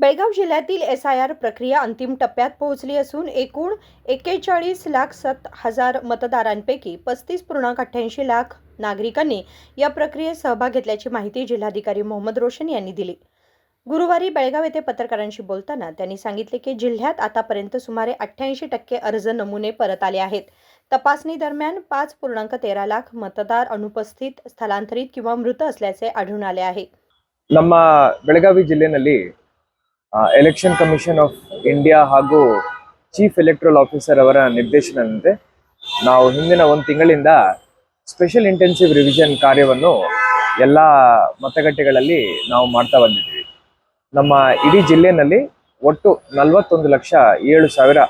बेळगाव जिल्ह्यातील SIR प्रक्रिया अंतिम टप्प्यात पोहोचली असून एकूण 41,07,000 मतदारांपैकी 35.88 लाख नागरिकांनी या प्रक्रियेत सहभाग घेतल्याची माहिती जिल्हाधिकारी मोहम्मद रोशन यांनी दिली। गुरुवारी बेळगाव येथे पत्रकारांशी बोलताना त्यांनी सांगितले की जिल्ह्यात आतापर्यंत सुमारे 88% अर्ज नमुने परत आले आहेत। तपासणी दरम्यान 5.13 लाख मतदार अनुपस्थित, स्थलांतरित किंवा मृत असल्याचे आढळून आले आहे। ನಮ್ಮ ಬೆಳಗಾವಿ ಜಿಲ್ಲೆಯಲ್ಲಿ ಎಲೆಕ್ಷನ್ ಕಮಿಷನ್ ಆಫ್ ಇಂಡಿಯಾ ಹಾಗೂ ಚೀಫ್ ಎಲೆಕ್ಟ್ರಲ್ ಆಫೀಸರ್ ಅವರ ನಿರ್ದೇಶನದಂತೆ ನಾವು ಹಿಂದಿನ ಒಂದು ತಿಂಗಳಿಂದ ಸ್ಪೆಷಲ್ ಇಂಟೆನ್ಸಿವ್ ರಿವಿಷನ್ ಕಾರ್ಯವನ್ನು ಎಲ್ಲ ಮತಗಟ್ಟೆಗಳಲ್ಲಿ ನಾವು ಮಾಡ್ತಾ ಬಂದಿದ್ದೀವಿ। ನಮ್ಮ ಇಡೀ ಜಿಲ್ಲೆಯಲ್ಲಿ ಒಟ್ಟು 41,07,000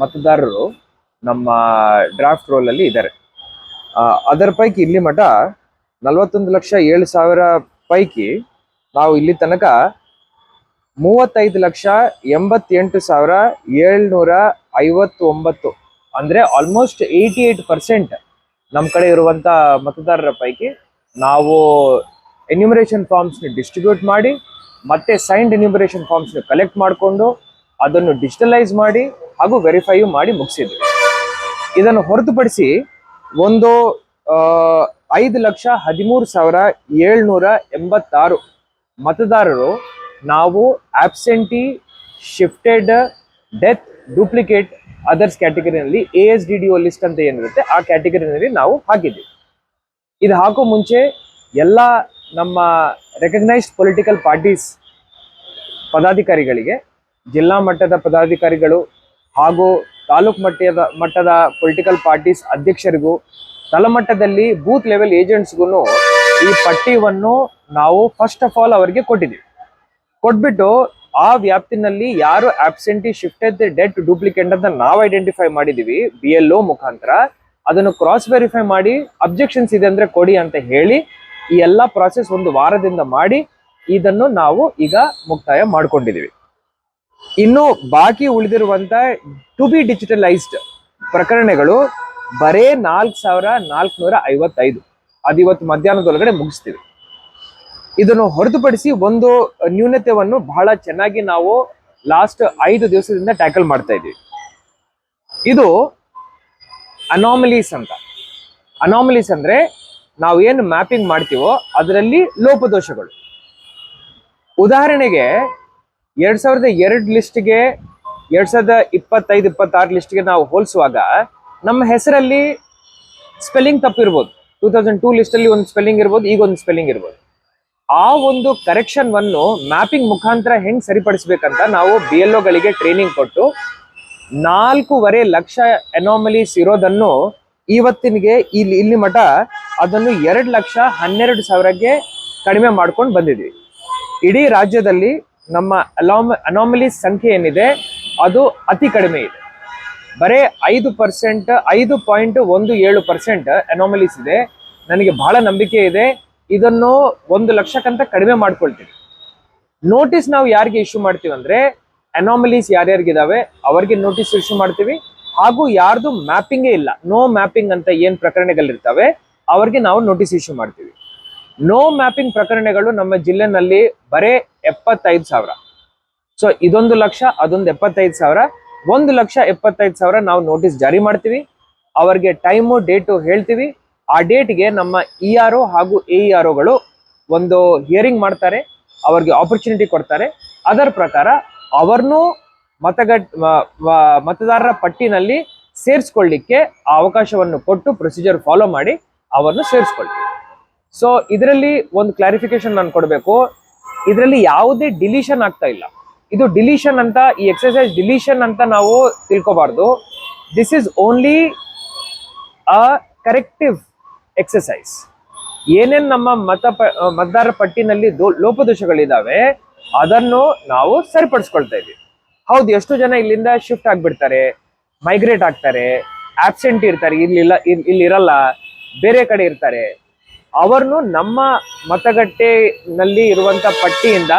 ಮತದಾರರು ನಮ್ಮ ಡ್ರಾಫ್ಟ್ ರೋಲಲ್ಲಿ ಇದ್ದಾರೆ। ಅದರ ಪೈಕಿ ಇಲ್ಲಿ ಮಠ 41,07,000 ಪೈಕಿ ನಾವು ಇಲ್ಲಿ ತನಕ 35,88,759 ಅಂದರೆ ಆಲ್ಮೋಸ್ಟ್ 88% ನಮ್ಮ ಕಡೆ ಇರುವಂಥ ಮತದಾರರ ಪೈಕಿ ನಾವು ಎನ್ಯುಮರೇಷನ್ ಫಾರ್ಮ್ಸ್ನ ಡಿಸ್ಟ್ರಿಬ್ಯೂಟ್ ಮಾಡಿ ಮತ್ತೆ ಸೈನ್ಡ್ ಎನ್ಯುಮರೇಷನ್ ಫಾರ್ಮ್ಸ್ನ ಕಲೆಕ್ಟ್ ಮಾಡಿಕೊಂಡು ಅದನ್ನು ಡಿಜಿಟಲೈಸ್ ಮಾಡಿ ಹಾಗೂ ವೆರಿಫೈ ಮಾಡಿ ಮುಗಿಸಿದ್ವಿ। ಇದನ್ನು ಹೊರತುಪಡಿಸಿ ಒಂದು 5,13,786 ಮತದಾರರು ನಾವು absentee, shifted, death, duplicate, others ಕ್ಯಾಟಗರಿನಲ್ಲಿ ASDDO ಲಿಸ್ಟ್ ಅಂತ ಏನಿರುತ್ತೆ ಆ ಕ್ಯಾಟಗರಿನಲ್ಲಿ ನಾವು ಹಾಕಿದ್ದೀವಿ। ಇದು ಹಾಕೋ ಮುಂಚೆ ಎಲ್ಲ ನಮ್ಮ ರೆಕಗ್ನೈಸ್ಡ್ ಪೊಲಿಟಿಕಲ್ ಪಾರ್ಟೀಸ್ ಪದಾಧಿಕಾರಿಗಳಿಗೆ, ಜಿಲ್ಲಾ ಮಟ್ಟದ ಪದಾಧಿಕಾರಿಗಳು ಹಾಗೂ ತಾಲೂಕು ಮಟ್ಟದ ಪೊಲಿಟಿಕಲ್ ಪಾರ್ಟೀಸ್ ಅಧ್ಯಕ್ಷರಿಗೂ, ತಳಮಟ್ಟದಲ್ಲಿ ಬೂತ್ ಲೆವೆಲ್ ಏಜೆಂಟ್ಸ್ಗೂ ಈ ಪಟ್ಟಿಯನ್ನು ನಾವು ಫಸ್ಟ್ ಆಫ್ ಆಲ್ ಅವರಿಗೆ ಕೊಟ್ಟಿದ್ದೀವಿ। ಕೊಟ್ಬಿಟ್ಟು ಆ ವ್ಯಾಪ್ತಿನಲ್ಲಿ ಯಾರು ಆಬ್ಸೆಂಟಿ, ಶಿಫ್ಟೆಡ್, ಡೆತ್, ಡೂಪ್ಲಿಕೇಟ್ ಅಂತ ನಾವು ಐಡೆಂಟಿಫೈ ಮಾಡಿದೀವಿ BLO ಮುಖಾಂತರ, ಅದನ್ನು ಕ್ರಾಸ್ ವೆರಿಫೈ ಮಾಡಿ ಅಬ್ಜೆಕ್ಷನ್ಸ್ ಇದೆ ಅಂದ್ರೆ ಕೊಡಿ ಅಂತ ಹೇಳಿ ಈ ಎಲ್ಲ ಪ್ರಾಸೆಸ್ ಒಂದು ವಾರದಿಂದ ಮಾಡಿ ಇದನ್ನು ನಾವು ಈಗ ಮುಕ್ತಾಯ ಮಾಡ್ಕೊಂಡಿದೀವಿ। ಇನ್ನು ಬಾಕಿ ಉಳಿದಿರುವಂತ ಟು ಬಿ ಡಿಜಿಟಲೈಸ್ಡ್ ಪ್ರಕರಣಗಳು ಬರೇ 4,455 ಅದಿವತ್ತು ಮಧ್ಯಾಹ್ನದೊಳಗಡೆ ಮುಗಿಸ್ತೀವಿ। ಇದನ್ನು ಹೊರತುಪಡಿಸಿ ಒಂದು ನ್ಯೂನತೆಯನ್ನು ಬಹಳ ಚೆನ್ನಾಗಿ ನಾವು ಲಾಸ್ಟ್ 5 ದಿವಸದಿಂದ ಟ್ಯಾಕಲ್ ಮಾಡ್ತಾ ಇದ್ದೀವಿ। ಇದು ಅನಾಮಲೀಸ್ ಅಂತ। ಅನಾಮಲೀಸ್ ಅಂದ್ರೆ ನಾವು ಏನು ಮ್ಯಾಪಿಂಗ್ ಮಾಡ್ತೀವೋ ಅದರಲ್ಲಿ ಲೋಪದೋಷಗಳು। ಉದಾಹರಣೆಗೆ 2002 ಲಿಸ್ಟ್ಗೆ 2025-26 ಲಿಸ್ಟ್ಗೆ ನಾವು ಹೋಲಿಸುವಾಗ ನಮ್ಮ ಹೆಸರಲ್ಲಿ ಸ್ಪೆಲ್ಲಿಂಗ್ ತಪ್ಪಿರ್ಬೋದು। 2002 ಲಿಸ್ಟಲ್ಲಿ ಒಂದು ಸ್ಪೆಲ್ಲಿಂಗ್ ಇರ್ಬೋದು, ಈಗ ಒಂದು ಸ್ಪೆಲ್ಲಿಂಗ್ ಇರ್ಬೋದು। ಆ ಒಂದು ಕರೆಕ್ಷನ್ ವನ್ನು ಮ್ಯಾಪಿಂಗ್ ಮುಖಾಂತರ ಹೆಂಗ್ ಸರಿಪಡಿಸ್ಬೇಕಂತ ನಾವು BLOಗಳಿಗೆ ಟ್ರೈನಿಂಗ್ ಕೊಟ್ಟು 4.5 ಲಕ್ಷ ಅನಾಮಲೀಸ್ ಇರೋದನ್ನು ಇವತ್ತಿನಿಗೆ ಇಲ್ಲಿ ಮಠ ಅದನ್ನು 2,12,000ಗೆ ಕಡಿಮೆ ಮಾಡ್ಕೊಂಡು ಬಂದಿದ್ವಿ। ಇಡೀ ರಾಜ್ಯದಲ್ಲಿ ನಮ್ಮ ಅನಾಮಲೀಸ್ ಸಂಖ್ಯೆ ಏನಿದೆ ಅದು ಅತಿ ಕಡಿಮೆ ಇದೆ, ಬರೇ 5.17% ಅನಾಮಲೀಸ್ ಇದೆ। ನನಗೆ ಬಹಳ ನಂಬಿಕೆ ಇದೆ ಇದನ್ನು 1 ಲಕ್ಷಕ್ಕಂತ ಕಡಿಮೆ ಮಾಡ್ಕೊಳ್ತೀವಿ। ನೋಟಿಸ್ ನಾವು ಯಾರಿಗೆ ಇಶ್ಯೂ ಮಾಡ್ತೀವಿ ಅಂದ್ರೆ ಅನಾಮಲೀಸ್ ಯಾರ್ಯಾರಿಗಿದಾವೆ ಅವರಿಗೆ ನೋಟಿಸ್ ಇಶ್ಯೂ ಮಾಡ್ತೀವಿ, ಹಾಗೂ ಯಾರ್ದು ಮ್ಯಾಪಿಂಗೇ ಇಲ್ಲ, ನೋ ಮ್ಯಾಪಿಂಗ್ ಅಂತ ಏನ್ ಪ್ರಕರಣಗಳಿರ್ತವೆ ಅವ್ರಿಗೆ ನಾವು ನೋಟಿಸ್ ಇಶ್ಯೂ ಮಾಡ್ತೀವಿ। ನೋ ಮ್ಯಾಪಿಂಗ್ ಪ್ರಕರಣಗಳು ನಮ್ಮ ಜಿಲ್ಲೆನಲ್ಲಿ ಬರೇ 75,000। ಸೊ ಇದೊಂದು ಲಕ್ಷ, ಅದೊಂದು 75,000, 1,75,000 ನಾವು ನೋಟಿಸ್ ಜಾರಿ ಮಾಡ್ತೀವಿ। ಅವರಿಗೆ ಟೈಮು ಡೇಟು ಹೇಳ್ತೀವಿ, ಆ ಡೇಟ್ಗೆ ನಮ್ಮ ERO ಹಾಗೂ AEROಗಳು ಒಂದು ಹಿಯರಿಂಗ್ ಮಾಡ್ತಾರೆ, ಅವ್ರಿಗೆ ಆಪರ್ಚುನಿಟಿ ಕೊಡ್ತಾರೆ। ಅದರ ಪ್ರಕಾರ ಅವರನ್ನು ಮತದಾರರ ಪಟ್ಟಿನಲ್ಲಿ ಸೇರಿಸ್ಕೊಳ್ಳಿಕ್ಕೆ ಆ ಅವಕಾಶವನ್ನು ಕೊಟ್ಟು ಪ್ರೊಸೀಜರ್ ಫಾಲೋ ಮಾಡಿ ಅವರನ್ನು ಸೇರಿಸ್ಕೊಳ್ತೀವಿ। ಸೊ ಇದರಲ್ಲಿ ಒಂದು ಕ್ಲಾರಿಫಿಕೇಶನ್ ನಾನು ಕೊಡಬೇಕು, ಇದರಲ್ಲಿ ಯಾವುದೇ ಡಿಲೀಷನ್ ಆಗ್ತಾ ಇಲ್ಲ। ಇದು ಡಿಲೀಷನ್ ಅಂತ, ಈ ಎಕ್ಸರ್ಸೈಸ್ ಡಿಲೀಷನ್ ಅಂತ ನಾವು ತಿಳ್ಕೊಬಾರ್ದು। This is only a corrective exercise. ಏನೇನು ನಮ್ಮ ಮತದಾರರ ಪಟ್ಟಿನಲ್ಲಿ ಲೋಪದೋಷಗಳಿದಾವೆ ಅದನ್ನು ನಾವು ಸರಿಪಡಿಸ್ಕೊಳ್ತಾ ಇದ್ದೀವಿ। ಹೌದು, ಎಷ್ಟು ಜನ ಇಲ್ಲಿಂದ ಶಿಫ್ಟ್ ಆಗ್ಬಿಡ್ತಾರೆ, ಮೈಗ್ರೇಟ್ ಆಗ್ತಾರೆ, ಆಬ್ಸೆಂಟ್ ಇರ್ತಾರೆ, ಇಲ್ಲಿರಲ್ಲ, ಬೇರೆ ಕಡೆ ಇರ್ತಾರೆ, ಅವರನ್ನು ನಮ್ಮ ಮತಗಟ್ಟೆನಲ್ಲಿ ಇರುವಂತ ಪಟ್ಟಿಯಿಂದ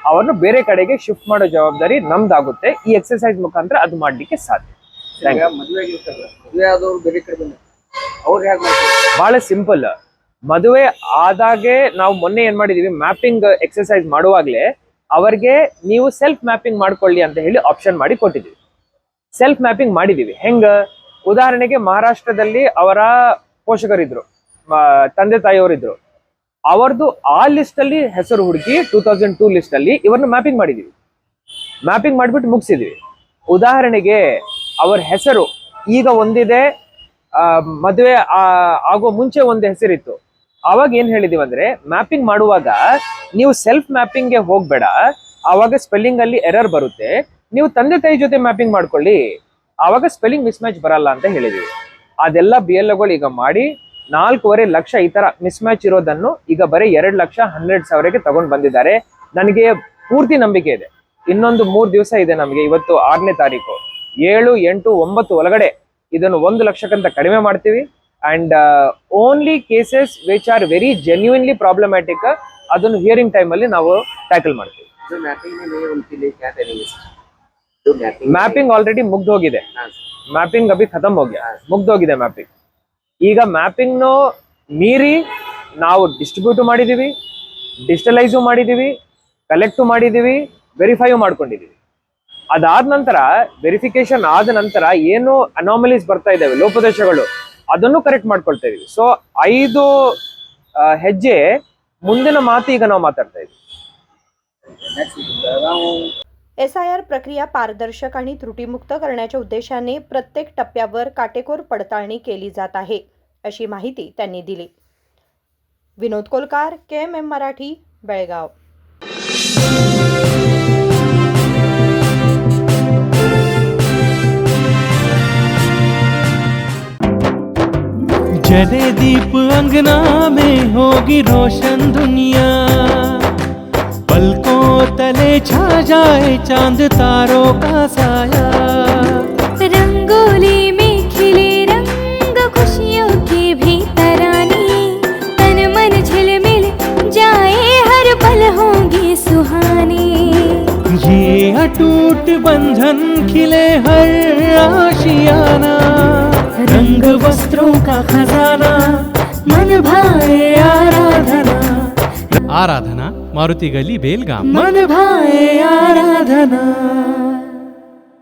ಅವರನ್ನು ಬೇರೆ ಕಡೆಗೆ ಶಿಫ್ಟ್ ಮಾಡೋ ಜವಾಬ್ದಾರಿ ನಮ್ದಾಗುತ್ತೆ। ಈ ಎಕ್ಸರ್ಸೈಸ್ ಮುಖಾಂತರ ಅದು ಮಾಡ್ಲಿಕ್ಕೆ ಸಾಧ್ಯ। ಬಹಳ ಸಿಂಪಲ್, ಮದುವೆ ಆದಾಗೆ ನಾವು ಮೊನ್ನೆ ಏನ್ ಮಾಡಿದೀವಿ, ಮ್ಯಾಪಿಂಗ್ ಎಕ್ಸರ್ಸೈಸ್ ಮಾಡುವಾಗ್ಲೇ ಅವರಿಗೆ ನೀವು ಸೆಲ್ಫ್ ಮ್ಯಾಪಿಂಗ್ ಮಾಡ್ಕೊಳ್ಳಿ ಅಂತ ಹೇಳಿ ಆಪ್ಷನ್ ಮಾಡಿ ಕೊಟ್ಟಿದ್ದೀವಿ. ಸೆಲ್ಫ್ ಮ್ಯಾಪಿಂಗ್ ಮಾಡಿದೀವಿ. ಹೆಂಗ? ಉದಾಹರಣೆಗೆ ಮಹಾರಾಷ್ಟ್ರದಲ್ಲಿ ಅವರ ಪೋಷಕರಿದ್ರು, ತಂದೆ ತಾಯಿಯವರಿದ್ರು, ಅವರದು ಆ ಲಿಸ್ಟ್ ಅಲ್ಲಿ ಹೆಸರು ಹುಡುಕಿ 2002 ಲಿಸ್ಟ್ ಅಲ್ಲಿ ಇವ್ರನ್ನ ಮ್ಯಾಪಿಂಗ್ ಮಾಡಿದೀವಿ. ಮ್ಯಾಪಿಂಗ್ ಮಾಡಿಬಿಟ್ಟು ಮುಗಿಸಿದ್ವಿ. ಉದಾಹರಣೆಗೆ ಅವರ ಹೆಸರು ಈಗ ಒಂದಿದೆ, ಮದುವೆ ಆಗೋ ಮುಂಚೆ ಒಂದು ಹೆಸರಿತ್ತು. ಅವಾಗ ಏನ್ ಹೇಳಿದೀವಿ ಅಂದ್ರೆ, ಮ್ಯಾಪಿಂಗ್ ಮಾಡುವಾಗ ನೀವು ಸೆಲ್ಫ್ ಮ್ಯಾಪಿಂಗ್ಗೆ ಹೋಗ್ಬೇಡ, ಆವಾಗ ಸ್ಪೆಲ್ಲಿಂಗ್ ಅಲ್ಲಿ ಎರರ್ ಬರುತ್ತೆ, ನೀವು ತಂದೆ ತಾಯಿ ಜೊತೆ ಮ್ಯಾಪಿಂಗ್ ಮಾಡ್ಕೊಳ್ಳಿ, ಆವಾಗ ಸ್ಪೆಲ್ಲಿಂಗ್ ಮಿಸ್ ಮ್ಯಾಚ್ ಬರಲ್ಲ ಅಂತ ಹೇಳಿದೀವಿ. ಅದೆಲ್ಲ BLOಗಳು ಈಗ ಮಾಡಿ 4.5 ಲಕ್ಷ ಈ ತರ ಮಿಸ್ ಮ್ಯಾಚ್ ಇರೋದನ್ನು ಈಗ ಬರೀ 2,12,000ಗೆ ತಗೊಂಡ್ ಬಂದಿದ್ದಾರೆ. ನನಗೆ ಪೂರ್ತಿ ನಂಬಿಕೆ ಇದೆ. ಇನ್ನೊಂದು 3 ದಿವಸ ಇದೆ ನಮಗೆ. ಇವತ್ತು 6ನೇ ತಾರೀಕು, 7, 8, 9 ಒಳಗಡೆ ಇದನ್ನು 1 ಲಕ್ಷಕ್ಕಿಂತ ಕಡಿಮೆ ಮಾಡ್ತೀವಿ. And only cases which are very genuinely problematic ಅದನ್ನು ಹಿಯರಿಂಗ್ ಟೈಮ್ ಅಲ್ಲಿ ನಾವು ಟ್ಯಾಕಲ್ ಮಾಡ್ತೀವಿ. ಮ್ಯಾಪಿಂಗ್ ಆಲ್ರೆಡಿ ಮುಗ್ದು ಹೋಗಿದೆ. ಮ್ಯಾಪಿಂಗ್ ಅಭಿ ಖತಮ್ ಹೋಗ್ಯಾ, ಮುಗ್ದೋಗಿದೆ ಮ್ಯಾಪಿಂಗ್. ಈಗ ಮ್ಯಾಪಿಂಗ್ ನು ಮೀರಿ ನಾವು ಡಿಸ್ಟ್ರಿಬ್ಯೂಟ್ ಮಾಡಿದೀವಿ, ಡಿಜಿಟಲೈಸು ಮಾಡಿದೀವಿ, ಕಲೆಕ್ಟು ಮಾಡಿದೀವಿ, ವೆರಿಫೈಯು ಮಾಡ್ಕೊಂಡಿದೀವಿ. ಅದಾದ ನಂತರ ವೆರಿಫಿಕೇಶನ್ ಆದ ನಂತರ ಏನು ಅನಾಮಲೀಸ್ ಬರ್ತಾ ಇದಾವೆ, ಲೋಪದೋಷಗಳು, ಅದನ್ನು ಕರೆಕ್ಟ್ ಮಾಡ್ಕೊಳ್ತಾ ಇದೀವಿ. ಸೊ 5 ಹೆಜ್ಜೆ ಮುಂದಿನ ಮಾತು ಈಗ ನಾವು ಮಾತಾಡ್ತಾ ಇದ್ದೀವಿ. SIR प्रक्रिया पारदर्शक आणि त्रुटीमुक्त करण्याच्या उद्देशाने प्रत्येक टप्प्यावर काटेकोर पडताळणी केली जात आहे, अशी माहिती त्यांनी दिली. विनोद कोलकार, KMM मराठी, बेळगाव. जले दीप अंगना में होगी रोशन दुनिया, पलकों तले छा जाए चांद तारों का साया, रंगोली में खिले रंग खुशियों की भी तरानी, तन मन झिलमिल जाए हर पल होंगी सुहानी, ये अटूट बंधन खिले हर आशियाना, रंग वस्त्रों का खजाना, मन भाए आराधना, आराधना मारुति गली बेलगाम, मन भाए आराधना.